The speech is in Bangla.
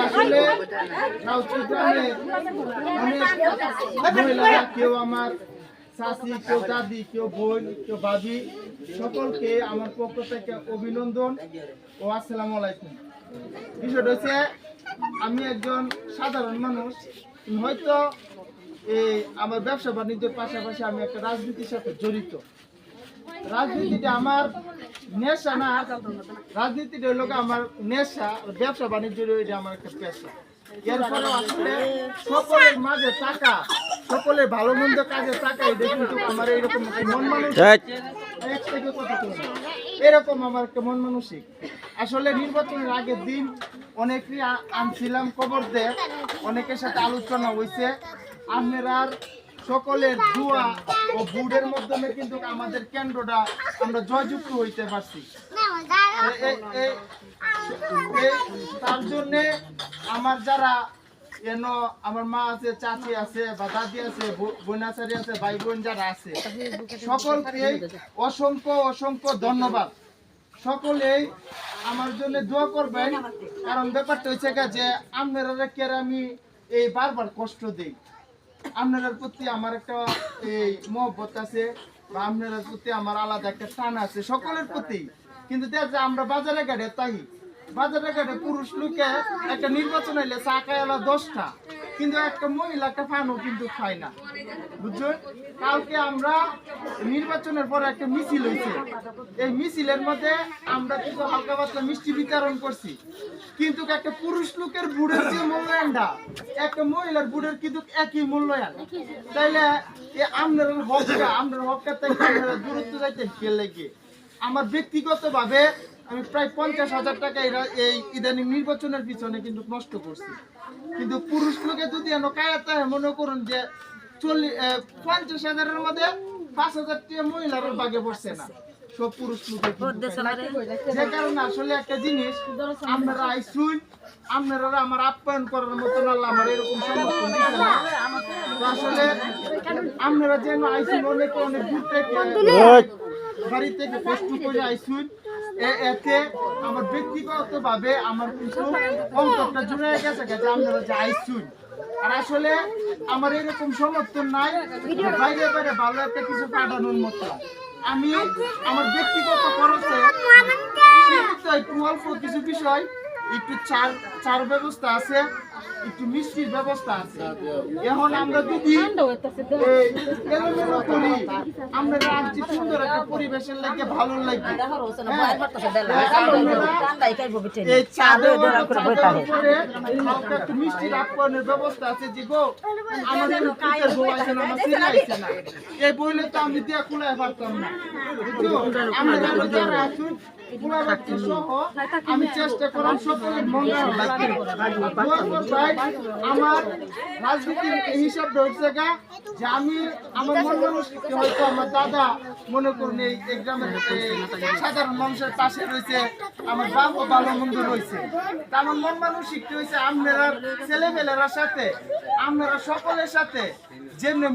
আসলে নাউচি গ্রামে অনেক মহিলারা, কেউ আমার চাচি, কেউ দাদি, কেউ বোন, কেউ ভাবি, সকলকে আমার পক্ষ থেকে অভিনন্দন ও আসসালামু আলাইকুম। বিষয়টা হচ্ছে আমি একজন সাধারণ মানুষ, হয়তো এই আমার ব্যবসা বাণিজ্যের পাশাপাশি আমি একটা রাজনীতির সাথে জড়িত। রাজনীতিটা আমার নেশা না, রাজনীতিটা হলো আমার নেশা, ব্যবসা বাণিজ্যের এটা আমার একটা পেশা। এরপরে আসলে সকলের মাঝে টাকা, সকলের ভালো মন্দ কাজে টাকা, এটা কিন্তু আমার এইরকম মন মানুষ এরকম আমার একটা মন মানসিক। আসলে নির্বাচনের আগের দিন অনেকেই আনছিলাম খবর দেয়, অনেকের সাথে আলোচনা হয়েছে। আপনারা সকলের দোয়া ও ভোটের মাধ্যমে কিন্তু আমাদের কেন্দ্রটা আমরা জয়যুক্ত হইতে পারছি। তার জন্য আমার যারা আমার মা আছে, চাচি আছে, বা দাদি আছে, বোনাচারি আছে, ভাই বোন যারা আছে, সকলকে অসংখ্য অসংখ্য ধন্যবাদ। সকলেই আমার জন্য দোয়া করবেন, কারণ ব্যাপারটা হচ্ছে যে আপনারা কে আমি এই বারবার কষ্ট দিই। আপনার প্রতি আমার একটা এই মহব্বত আছে, বা আপনার প্রতি আমার আলাদা একটা টান আছে সকলের প্রতি। কিন্তু দেখা যায় আমরা বাজারে ঘাটে তাই বাজারে ঘাটে পুরুষ লোকে একটা নির্বাচন হইলে চা খায় 10টা, কিন্তু একটা মহিলা একটা ফানও কিন্তু খায় না, বুঝছেন? কালকে আমরা নির্বাচনের পরে একটা মিছিল হয়েছে, এই মিছিলের মধ্যে আমরা কিন্তু হালকা পাতলা মিষ্টি বিতরণ করছি, কিন্তু একটা পুরুষ লোকের বুড়ের যে মূল্যায়নটা একটা মহিলার বুড়ের কিন্তু একই মূল্যায়ন। তাইলে আপনার হকটা থেকে দূরত্ব যাইতে খেলে গিয়ে আমার ব্যক্তিগতভাবে আমি প্রায় 50,000 টাকা এই ইদানিং নির্বাচনের পিছনে কিন্তু নষ্ট করছি। কিন্তু পুরুষ লোকে যদি কায়াতে মনে করুন যে 50,000-এর মধ্যে 5,000 টাকা মহিলার ভাগে পড়ছে না, সব পুরুষ লোকে। যে কারণে আসলে একটা জিনিস, আপনারা আইসুন, আপনারা আমার আপ্যায়ন করার মতন আল্লাহ আমার এরকম সমর্থন দিচ্ছে না। তো আসলে আপনারা যেন আইসুন, অনেকে অনেক দূর থেকে বাড়ি থেকে কষ্ট করে আইসুন, এতে আমার ব্যক্তিগত ভাবে আমার কিছু অন্তরটা জুড়ে গেছে আপনারা যে আইসুন। আর আসলে আমার এরকম সমর্থন নাই বাইরে বাইরে ভালো একটা কিছু পাঠানোর মতো। আমি আমার ব্যক্তিগত খরচে সীমিত একটু অল্প কিছু বিষয়, একটু চার ব্যবস্থা আছে, একটু মিষ্টির ব্যবস্থা আছে। এখন আমরা যদি এলোমেলো করি, আমরা রাজ্যে সুন্দর একটা পরিবেশের লাগে ভালো লাগবে। এই একটু মিষ্টির আপ্যায়নের ব্যবস্থা আছে যে গো আমাদের বউ আছে না, আমার ছেলে আছে না, এই বইলে তো আমি দিয়ে কুলায় পারতাম না। আমরা যারা আসুন আমি চেষ্টা করলাম সকলের মঙ্গল লাগবে। আমার রাজনীতির হিসাব রয়েছে যে আমি আমার মন মানুষকে হয়তো আমার দাদা মনে করুন এই গ্রামের সাধারণ মানুষের পাশে রয়েছে, আমার বাবা ভালো মন্দ রয়েছে। তা আমার মন মানসিক হয়েছে আপনারা ছেলেমেয়েরা সাথে, আপনারা সকলের সাথে যেমনি